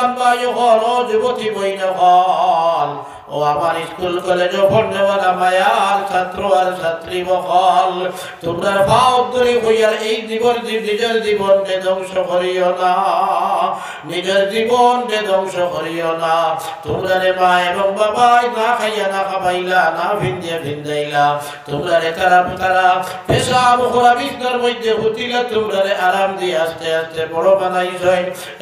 নওজোয়ান ভাই হল, ও যুবতী বইন হল, ও আমার স্কুল কলেজ পড়নেওয়ালা মায়ার ছাত্র আর ছাত্রী বহল, তোমরা ভাব ধরে হইয়ার এই নিজের জীবনকে ধ্বংস করিও না, নিজের জীবনকে ধ্বংস করিও না। তোমরা রে মা এবং বাবা না খাইয়া না খাবাইলা, না ভিন্দাইলা, তোমরা রে তারা পেশাব করা বিছনার মধ্যে হুতিলা, তোমরা রে আরাম দিয়ে আস্তে আস্তে বড় বানাইছ।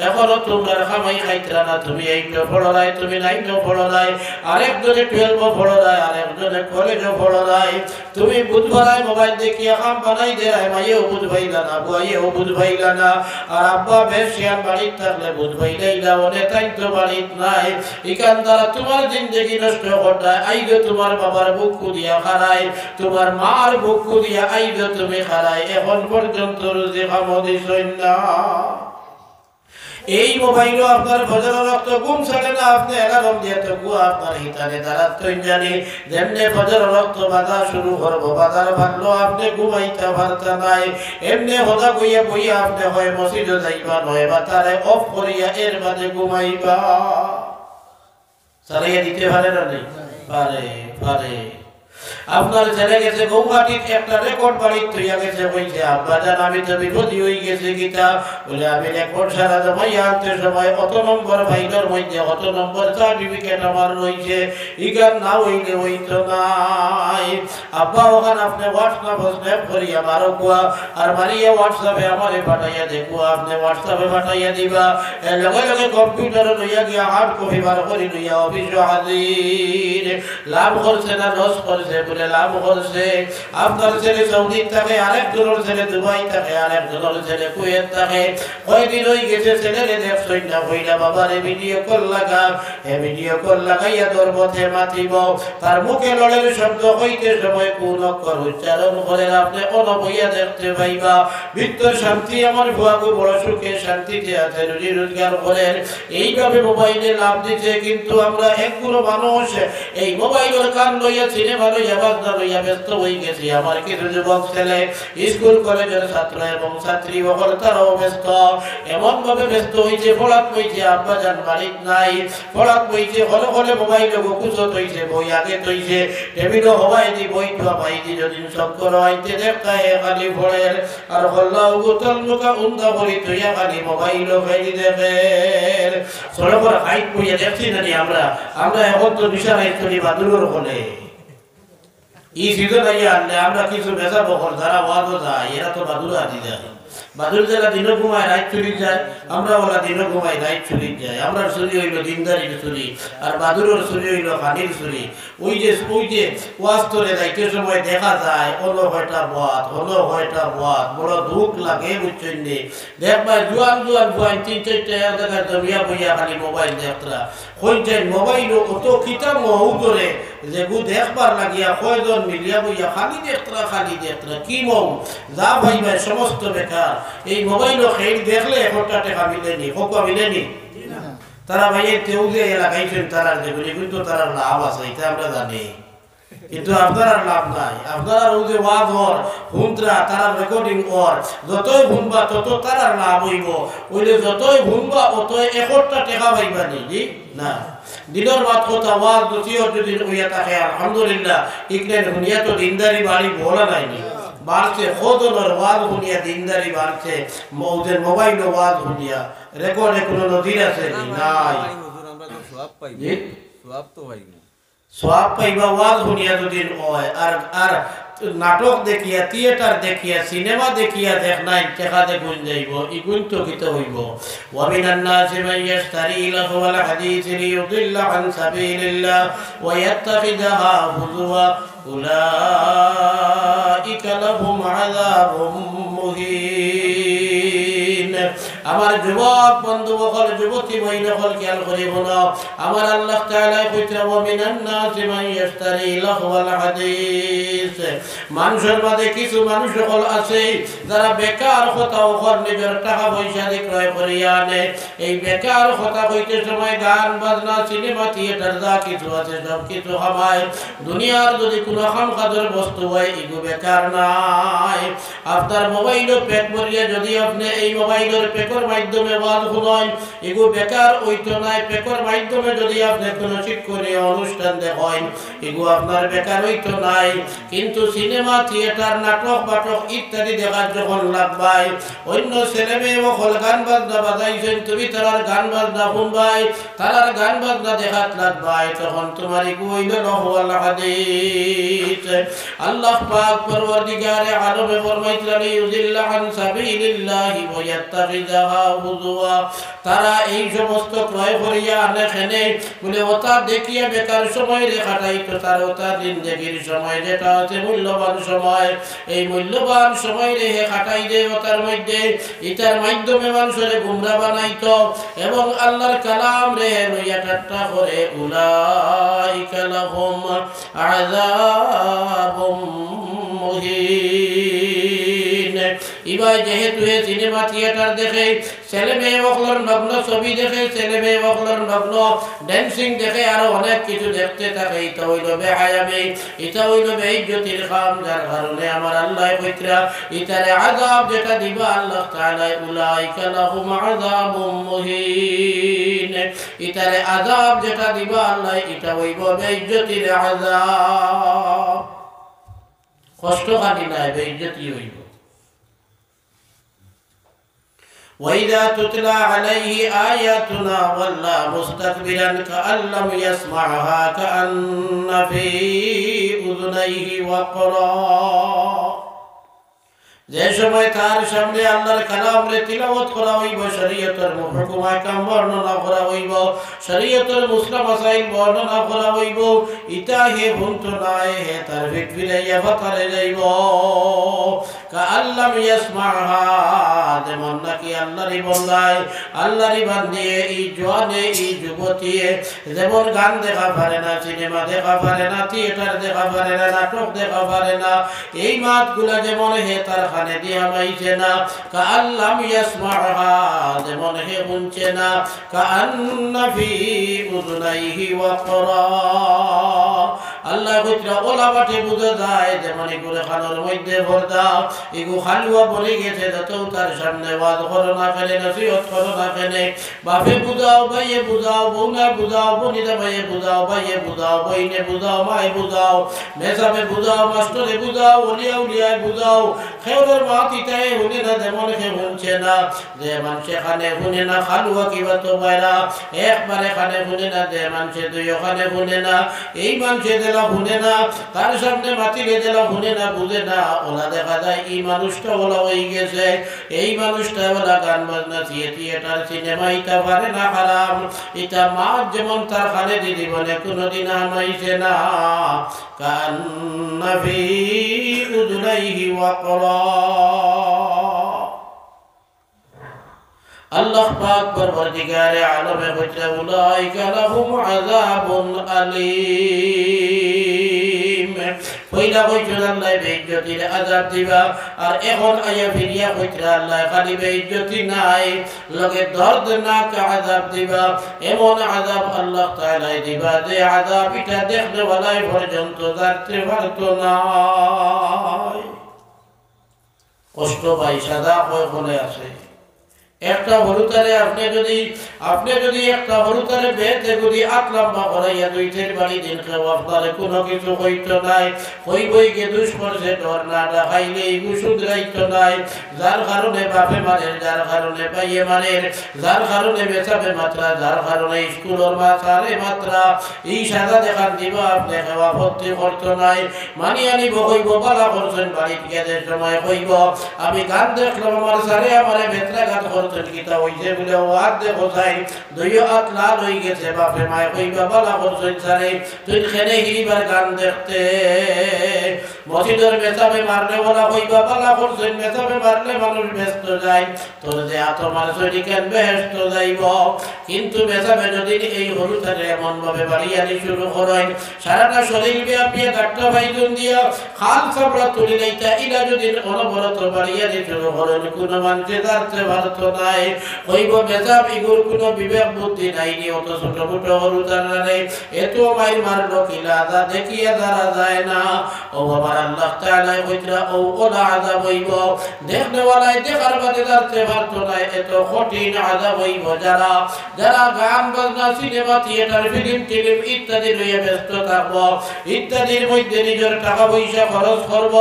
এখনো তোমরা খামাই খাইতরা না, তুমি 8 পড়ো নাই, তুমি 9 পড়ো নাই, আরেকজনে 12 পড়ো নাই, আরেকজনে কলেজও পড়ো নাই। তুমি বুধবারায় মোবাইল দেখিয়া খাম বানাই দেয়, মাইয়েও বুধ ভাইলা না, বুয়াইয়েও বুধ ভাইলা না, আর আব্বা বেশিয়ান বাড়িতে থাকলে বুধ ভাইলাইলা, অনেকাই তো বাড়িতে নাই। ইকান দ্বারা তোমার জিন্দগি নষ্ট করতায়, আইগো তোমার বাবার বুক কুদিয়া খারাই, তোমার মার বুক কুদিয়া আইগো তুমি খারাই, এখন পর্যন্ত রুজি খামদি সৈন্য। এই মোবাইলও আপনার ফজরের রক্ত ঘুম ছাড়ে না, আপনি এলার্ম দিয়ে তো আপনার হিতানে দাঁড়াত জানি, যেমনি ফজরের রক্ত বাধা শুরু করবো, বাধার বাঁধলো আপনি ঘুমাইতে পারতা নাই, এমনি হদা বইয়া বইয়া আপনি হয় মসজিদে যাইবা, নয় বা তারে অফ করিয়া এর বাদে ঘুমাইবা। চালাইয়া দিতে পারে না? নেই পারে, পারে। আপনার ছেলে গেছে গৌহাটির একটা রেকর্ড বাড়ি তৈয়া গেছে, বলছে আব্বা জান আমি তো বিপদী হয়ে গেছে গীতা, বলে আমি রেকর্ড সারা জমাই আনতে সময় অত নম্বর ভাইটার মধ্যে অত নম্বর সার্টিফিকেট আমার রয়েছে, ইগান না হইলে হইতো নাই। আব্বা ওখানে আপনি হোয়াটসঅ্যাপ স্ন্যাপ করি আমারও কুয়া, আর মারিয়া হোয়াটসঅ্যাপে আমারে পাঠাইয়া দেখবো, আপনি হোয়াটসঅ্যাপে পাঠাইয়া দিবা, এর লগে লগে কম্পিউটারে লইয়া গিয়া হার্ড কপি বার করি লইয়া অফিস হাজির। লাভ করছে না লস করছে? বলে লাভ করছে। আপনার ছেলে সৌদি থাকে, আরেকজনের ছেলে দুবাই থাকে, আরেকজনের ছেলে কুয়েত থাকে, কয়দিন হয়ে গেছে ছেলেরে দেখছই না, কইলা বাবারে ভিডিও কল লাগা, এ ভিডিও কল লাগাইয়া তোর পথে মাতিব, তার মুখে লড়ের শব্দ হইতে সময় কোন অক্ষর উচ্চারণ করে আপনি অনবইয়া দেখতে পাইবা। ভিতর শান্তি আমার ভুয়াগু বড় সুখে শান্তিতে আছে, রুজি রোজগার করেন, এইভাবে মোবাইলে লাভ দিচ্ছে। কিন্তু আমরা একগুলো মানুষ এই মোবাইলের কান লইয়া সিনেমা লইয়া বাজনা লইয়া ব্যস্ত হয়ে গেছি। আমার কিছু যুবক ছেলে স্কুল কলেজের ছাত্র এবং ছাত্রী বকল তারাও ব্যস্ত, এমন ভাবে ব্যস্ত হয়েছে, পড়াত হয়েছে আব্বা জান বাড়িত নাই, পড়াত হয়েছে হলে হলে মোবাইল কুচত হয়েছে, বই আগে তৈছে, টেবিল হবাই দি বই টুয়া পাই দি, যদি চক্কর হইতে দেখায় খালি ফলের আর হল্লাও গুতল মুখা উন্দা বলি তুইয়া খালি মোবাইল খাইলি দেখে সড়কর হাইট বইয়া দেখছি না আমরা আমরা এখন তো নিশানাই চলি বাদুর হলে এই সিজন আইয়া আনলে আমরা কিছু বেচা বকর যারা ওয়াদও যায়, এরা তো বাদুর আদি যায়, বাদুর যারা দিনও ঘুমায় রাত চুরি যায়, আমরা ওলা দিনও ঘুমাই রাত চুরি যায়। আমরা চুরি হইল দিনদারির চুরি, আর বাদুরের চুরি হইল পানির চুরি। ওই যে ওয়াজ করে যাইতে সময় দেখা যায় হলো হয়টা বাদ বড় দুঃখ লাগে, বুঝছেন নি? দেখবাই জুয়ান ভুয়ান 3-4 জায়গায় জমিয়া বইয়া খালি মোবাইল দেখরা হইছেন, মোবাইল অত কিতা মহু করে যেগু দেখবার লাগিয়া কয়জন মিলিয়া বইয়া খালি দেখরা কি মৌ যা ভাই ভাই সমস্ত বেকার। এই মোবাইল খেল দেখলে 1 টাকা মিলেনি, কোকা মিলেনি। তারা ভাইয়ে কেউ যে লাগাইছেন তারা যেগুলি, কিন্তু তারা লাভ আছে এটা আমরা জানি, কিন্তু আপনার লাভ নাই। আপনারা ওই যে ওয়াজ হর হুনরা তারা রেকর্ডিং হর, যতই ভুনবা তত তারা লাভ হইব, ওইলে যতই ভুনবা অতই 1 টাকা পাইবা নি না। দিনের বাদ কথা ওয়াজ দুটিও যদি হইয়া থাকে আলহামদুলিল্লাহ, ইকলেন হুনিয়া তো দিনদারি বাড়ি ভোলা নাইনি বাড়ছে, খোদনের ওয়াজ হুনিয়া দিনদারি বাড়ছে, ওদের মোবাইল ওয়াজ হুনিয়া রেকর্ডে কোনো নদীর আছে নাই। সওয়াব পাইবা ওয়াজ হুনিয়া যদি হয়, আর নাটক দেখিয়া, থিয়েটার দেখিয়া, সিনেমা দেখিয়া দেখ নাই টাকা দেখুন যাইব, ইগুন তো কিত হইব। ওয়া মিনান নাসি মান ইয়াশতারি লাহওয়াল হাদিসি লিয়ুদিল্লা আন সাবিলিল্লাহ ওয়া ইয়াত্তাখিযাহা হুজুয়া উলাইকা লাহুম আযাবুম মুহিন। আমার যুবক বন্ধু বকল, যুবতী মহিলা বল, খেয়াল করে বলো, আমার আল্লাহ তাআলা কইতে ওয়া মিনান নাসি মান ইয়াশতারি লাহওয়াল হাদিস, মানুষের মাঝে কিছু মানুষ সকল আছে যারা বেকার কথা ওখর নিজের টাকা পয়সা দিয়ে ক্রয় করিয়া আনে। এই বেকার কথা কইতে সময় গান বাজনা সিনেমা থিয়েটার যা কিছু আছে সব কিছু খামায়। দুনিয়ার যদি কোনো খামখাদর বস্তু হয় এগু বেকার নাই। আপনার মোবাইলও পেট ভরিয়া যদি আপনি এই মোবাইলের পেকর পেকর মাধ্যমে ওয়াজ শুনাই এগো বেকার হইতো নাই পেকর মাধ্যমে যদি আপনি কোনো শিক্ষণীয় অনুষ্ঠান দেখেন এগো আপনার বেকার হইতো নাই কিন্তু সিনেমা থিয়েটার নাটক বাটক ইত্যাদি দেখার যখন লাগবাই অন্য ছেলে মেয়ে সকল গান বাজনা বাজাইছেন তুমি তারার গান বাজনা শুনবাই তারার গান বাজনা দেখাত লাগবাই তখন তোমার এগো হইল নহওয়াল হাদিস আল্লাহ পাক পরওয়ারদিগারে আলমে ফরমাইছেন ইউজিল্লা আন সাবিলিল্লাহি ওয়া ইয়াত্তাখিযাহা হুজুয়া তারা এই সমস্ত ক্রয় করিয়া আনে খেনে বলে ওটা দেখিয়া বেকার সময় রেখাটাইতো তার ওটা জিন্দেগির সময় যেটা আছে মূল্যবান সময় এই মূল্যবান সময় রেখে কাটাই দেয় ওটার মধ্যে এটার মাধ্যমে মানুষের গুমরা বানাইতো এবং আল্লাহর কালাম রেহে লইয়া ঠাট্টা করে উলাইকা লাহুম আযাবুম মুহিন ইবাই যেহেতু সিনেমা থিয়েটার দেখে ছেলে মেয়ে সকলের নগ্ন ছবি দেখে ছেলে মেয়ে সকলের নগ্ন ড্যান্সিং দেখে আরো অনেক কিছু দেখতে থাকে এটা হইল বেহায়ামি এটা হইল বেইজ্জতির কাম যার কারণে আমার আল্লাহ কইতরা ইতারে আযাব যেটা দিবা আল্লাহ তাআলা উলাইকা লাহুম আযাবুম মুহিন ইতারে আযাব যেটা দিবা আল্লাহ এটা হইব বেইজ্জতির আযাব কষ্ট খালি নাই বেইজ্জতি হইব وَإِذَا تُتْلَى عَلَيْهِ آيَاتُنَا وَلَّى مُسْتَكْبِرًا كَأَن لَّمْ يَسْمَعْهَا كَأَنَّ فِي أُذُنَيْهِ وَقْرًا যে সময় তার সামনে আল্লাহর কালাম রে তিলাওয়াত করা হইব শরীয়তের হুকুম আহকাম বর্ণনা করা হইব শরীয়তের মুসলা মাসাইল বর্ণনা করা হইব ইতা হে ভুলতো নাই হে তার ভিত ফিরাইয়া ফাতারে যাইব কাআল্লাম ইয়াসমাহা যেমন নাকি আল্লাহরই বন্দায় আল্লাহরই বান্দিয়ে এই জওয়ানে এই যুবতীয়ে যেমন গান দেখা পারে না সিনেমা দেখা পারে না থিয়েটার দেখা পারে না নাটক দেখা পারে না এই মাতগুলা যেমন হে তার কানে দিয়া মাইছে না কাআল্লাম ইয়াসমাহা যেমন হে শুনছে না কাআন্না ফি উযুনাইহি ওয়াকরা আল্লাহ কইরা ওলা বাটে বুঝা যায় যেমন এগুলো খানোর মধ্যে ভরদা এগু খালুয়া বলে গেছে যত তার সামনে ওয়াজ করো না কেনে নসিহত করো না কেনে বাপে বুঝাও ভাইয়ে বুঝাও বউনা বুঝাও বনিতা ভাইয়ে বুঝাও ভাইয়ে বুঝাও বইনে বুঝাও মাই বুঝাও মেসাবে বুঝাও মাস্টরে বুঝাও ওলিয়া উলিয়ায় বুঝাও খেউরের মাতিটাই হুনে না যেমন সে শুনছে না যে মানুষে খানে শুনে না খালুয়া কিবা তো বাইরা একবারে খানে শুনে না যে মানুষে দুই ওখানে শুনে না এই মানুষে জেলা শুনে না তার সামনে মাতিলে জেলা শুনে না বুঝে না ওলা দেখা যায় এই মানুষটা ওলা হয়ে গেছে এই মানুষটা ওলা গান বাজনা থিয়েটার সিনেমা এটা পারে না হারাম এটা মাছ যেমন তার খানে দিদি বলে কোনোদিন আনাইছে না কান্না ফি উযুনাইহি ওয়াকরা আল্লাহ পাক পরওয়ারদিগারে আলমে বলছে উলাইকা লাহুম আযাবুন আলীম পয়লা কইছে আল্লাহ বেইজ্জতির আযাব দিবা আর এখন আয়া ফিরিয়া কইছে আল্লাহ খালি বেইজ্জতি নাই লগে দর্দনাক আযাব দিবা এমন আযাব আল্লাহ তাআলা দিবা যে আযাব এটা দেখলে ওয়ালাই পর্যন্ত যাতে পারতো না কষ্ট পাই সাদা হয়ে আছে একটা হলুতারে আপনি যদি একটা হলুতারে বেতে যদি আট লম্বা করাইয়া দুইটের বাড়ি দিন খাও আপনারে কোনো কিছু হইতো নাই হইবই গে দুষ্কর্ষে ডর না দেখাইলে ইগু শুধরাইতো নাই যার কারণে বাপে মারের যার কারণে পাইয়ে মারের যার কারণে বেচাবে মাত্রা যার কারণে স্কুলের মাথারে মাত্রা এই সাদা দেখান দিব আপনি খাওয়া ভর্তি করতো নাই মানি আনিব হইব বালা করছেন বাড়িতে গেলে সময় হইব আমি গান দেখলাম আমার সারে আমারে বেত্রাঘাত গীতা হইছে বলে ওয়াদ দেখো যাই দুই হাত লাল হয়ে গেছে বাপে মায় কইবা বালা করছেন সারে তুই খেলে হিরিবার গান দেখতে মসজিদের মেসাবে মারলে বলা কইবা বালা করছেন মেসাবে মারলে মানুষ ব্যস্ত যায় তোর যে এত মানুষ কেন ব্যস্ত যাইব কিন্তু মেসাবে যদি এই হলুদারে এমন ভাবে বাড়িয়ানি শুরু করেন সারাটা শরীর ব্যাপিয়ে গাট্টা ভাইজন দিয়া খাল চাপড়া তুলি নাইতা ইলা যদি অনবরত বাড়িয়ানি শুরু করেন কোনো মানুষে দাঁড়তে পারত না নাই কইব বেজাব ইগুর কোনো বিবেক বুদ্ধি নাই নি অত ছোট ছোট হরু জানারে এত মাই মারলো কিলা আদা দেখিয়ে ধরা যায় না ও আমার আল্লাহ তাআলা কইরা ও ওলা আযাব হইব দেখনে ওয়ালাই দেখার বাদে যাচ্ছে পারতো না এত কঠিন আযাব হইব যারা যারা গান বাজনা সিনেমা থিয়েটার ফিল্ম টিলিম ইত্যাদি লইয়া ব্যস্ত থাকবো ইত্যাদির মধ্যে নিজের টাকা পয়সা খরচ করব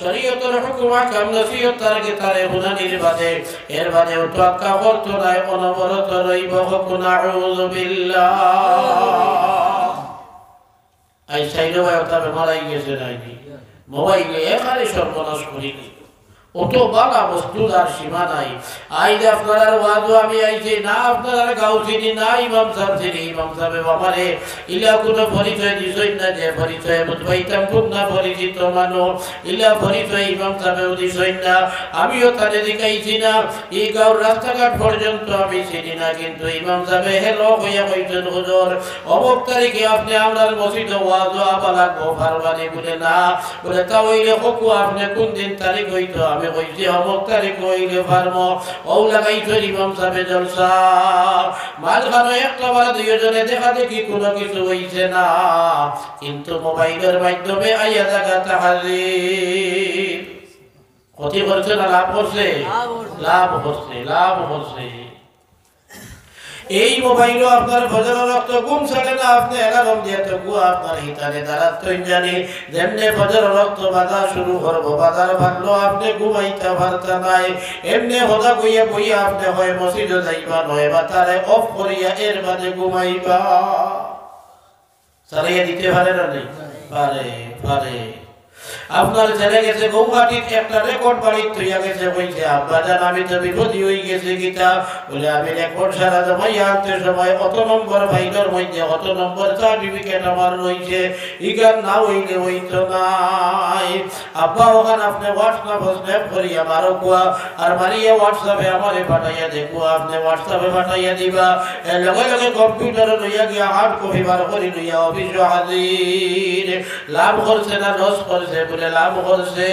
শরীয়তের হুকুম আহকাম নসিহত তারকে তারে হুনানির বাদে এর বাদে তোয়াক্কা করতো না অনবরত রইব হুকুম আউযু বিল্লাহ আই সাইনো ভাই তবে মারাই গেছে নাকি মোবাইলে এখানে সর্বনাশ করি অত বালা বস্তু আর সীমা নাই আইলে আপনার ওয়াজও আমি আইছি না আপনার গাঁও চিনি না ইমাম সাহেব চিনি ইমাম সাহেব আমারে ইলা কোনো পরিচয় দিছই না যে পরিচয় বুঝবাইতাম খুব না পরিচিত মানুষ ইলা পরিচয় ইমাম সাহেব দিছই না আমিও তারে দেখাইছি না এই গাঁওর রাস্তাঘাট পর্যন্ত আমি চিনি না কিন্তু ইমাম সাহেব হেলো হইয়া কইছেন হুজুর অমুক তারিখে আপনি আমরার মসজিদে ওয়াজও আবা লাগবো ফারবানি বলে না বলে তা হইলে হকু আপনি কোন দিন তারিখ হইতো আমি কইছি অমুক তারিখ হইলে ফারমো ও লাগাইছো ইমাম সাহেব জলসা মাঝখানে একটা বার দুইজনে দেখা দেখি কোনো কিছু হইছে না কিন্তু মোবাইলের মাধ্যমে আইয়া জায়গা তাহাজির ক্ষতি করছে না লাভ করছে লাভ করছে লাভ করছে এই মোবাইলও আপনার ফজরের রক্ত ঘুম ছাড়ে না আপনি এলার্ম দিয়ে তো আপনার হিতানে দাঁড়াত জানি যেমনি ফজরের রক্ত বাধা শুরু করবো বাধার বাঁধলো আপনি ঘুমাইতে পারতা নাই এমনি হদা কইয়া বইয়া আপনি হয় মসজিদে যাইবা নয় বা তারে অফ করিয়া এর বাদে ঘুমাইবা চালাইয়া দিতে পারে না নেই পারে পারে আপনার ছেলে গেছে গৌহাটির একটা রেকর্ড বাড়ি তৈয়া গেছে বলছে আব্বা জান আমি তো বিপদী হয়ে গেছে গীতা বলে আমি রেকর্ড সারা জমাই আনতে সময় অত নম্বর ভাইটার মধ্যে অত নম্বর সার্টিফিকেট আমার রয়েছে ইগান না হইলে হইতো নাই আব্বা ওখানে আপনি হোয়াটসঅ্যাপ স্ন্যাপ করিয়া মারো কুয়া আর মারিয়া হোয়াটসঅ্যাপে আমারে পাঠাইয়া দেখো আপনি হোয়াটসঅ্যাপে পাঠাইয়া দিবা এর লগে লগে কম্পিউটারে লইয়া গিয়া হার্ড কপি বার করি লইয়া অফিস হাজির লাভ করছে না লস করছে বলে লাভ করছে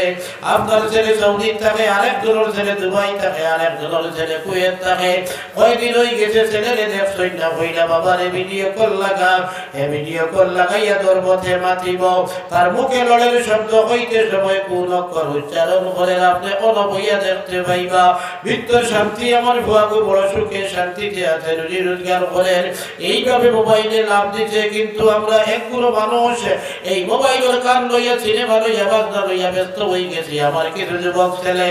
আপনার ছেলে সৌদি থাকে আরেকজনের ছেলে দুবাই থাকে আরেকজনের ছেলে কুয়েত থাকে কয়দিন হয়ে গেছে ছেলেরে দেখছই না কইলা বাবারে ভিডিও কল লাগা এ ভিডিও কল লাগাইয়া তোর পথে মাতিব তার মুখে লড়ের শব্দ হইতে সময় কোন অক্ষর উচ্চারণ করে আপনি অনবইয়া দেখতে পাইবা ভিতর শান্তি আমার ভুয়াগো বড় সুখে শান্তিতে আছে রুজি রোজগার করেন এইভাবে মোবাইলে লাভ দিচ্ছে কিন্তু আমরা একগুলো মানুষ এই মোবাইলের কান লইয়া সিনেমা লইয়া বাজনা লইয়া ব্যস্ত হয়ে গেছি আমার কিছু যুবক ছেলে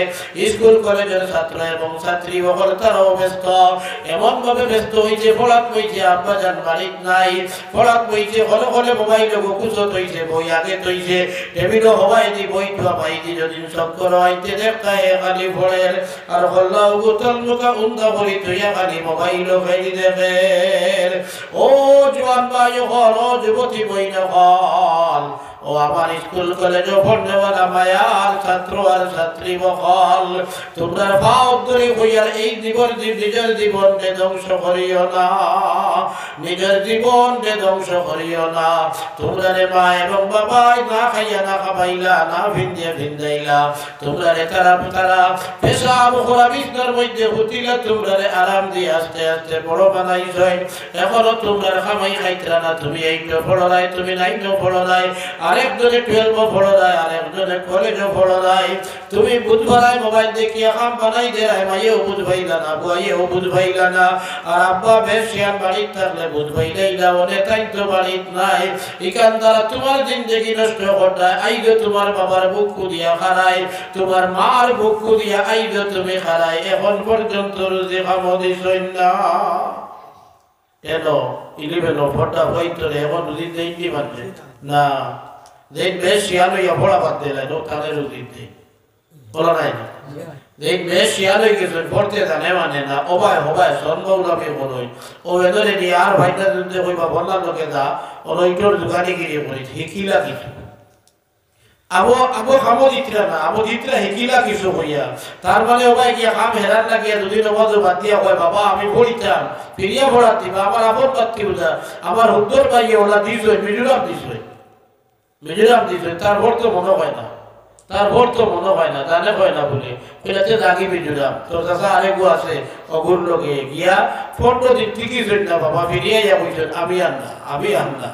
স্কুল কলেজের ছাত্র এবং ছাত্রী বকল তারাও ব্যস্ত এমন ভাবে ব্যস্ত হয়েছে পড়াত হয়েছে আব্বা জান বাড়িত নাই পড়াত হয়েছে হলে হলে মোবাইল কুচত হয়েছে বই আগে তৈছে টেবিলও হবাই দি বই টুয়া পাই দি যদি চক্কর হইতে দেখায় খালি পড়ের আর হল্লাও গুতল মুখা উন্দা বলি তুইয়া খালি মোবাইলও খাইলি দেখে ও জোয়ান ভাই হল ও যুবতী বই না হল ও আমার স্কুল কলেজ পড়নেওয়ালা মায়ার ছাত্র আর ছাত্রী বকল তোমরা ভাব ধরে হইয়ার এই জীবন নিজের জীবনকে ধ্বংস করিও না নিজের জীবনকে ধ্বংস করিও না তোমরা রে মা এবং বাবাই না খাইয়া না খাবাইলা না ভিন্দিয়া ভিন্দাইলা তোমরা রে তারা পেশাব খোরা বিছনার মধ্যে হুতিলা তোমরা রে আরাম দিয়ে আস্তে আস্তে বড় বানাইছই এখনো তোমরা খামাই খাইতরা না তুমি এইটো বড় নাই তুমি নাইটো বড় নাই আরেকজনে 12 পড়ো যায় আরেকজনে কলেজও পড়ো যায় তুমি বুধবারাই মোবাইল দেখিয়া কাম বানাই দেয় মাইও বুধবাইলা না বুয়াইও বুধবাইলা না আর আব্বা বেশিয়ান বাড়িতে থাকলে বুধবাইলাইলা ওনে তাই তো বাড়িত নাই ইকান দ্বারা তোমার জিন্দেগি নষ্ট করতে আইগো তোমার বাবার বুক কুদিয়া খারাই তোমার মার বুক কুদিয়া আইগো তুমি খারাই এখন পর্যন্ত রুজি খামো দিছই না এলো 11 ফটা হইতো এখন রুজি দেইনি মানে না দেখ বেশি আলো ইয়া বড় বাদ দিলে নো তাদের রুজিতে বলা নাই দেখ বেশি আলো কিছু পড়তে জানে মানে না ওবাই হবাই সনবৌলামে বলই ও এদরে দি আর ভাইটা দিতে কইবা বললা লোকে দা ওইটোর দোকানে গিয়ে পড়ি হিকিলা কিছু আবো খামো দিতরা না আবো দিতরা হিকিলা কিছু হইয়া তার মানে ওবাই কি কাম হেরান লাগিয়া দুদিন নামাজ বাদ দিয়া কয় বাবা আমি পড়িতাম ফিরিয়া পড়াতি বা আমার আপন পাত্তি উদা আমার হুদ্দর পাইয়ে ওলা দিছই মিজুরাম দিছই তারপর তো মনে হয় না তারপর তো মনে হয় না জানে হয় না বলে এটাতে জাগিবি জুড়াম তোর কাছে আরেকও আছে অগুর লোকে গিয়া 15 দিন ঠিকই না বাবা ফিরিয়ে যা বলছেন আমি আর না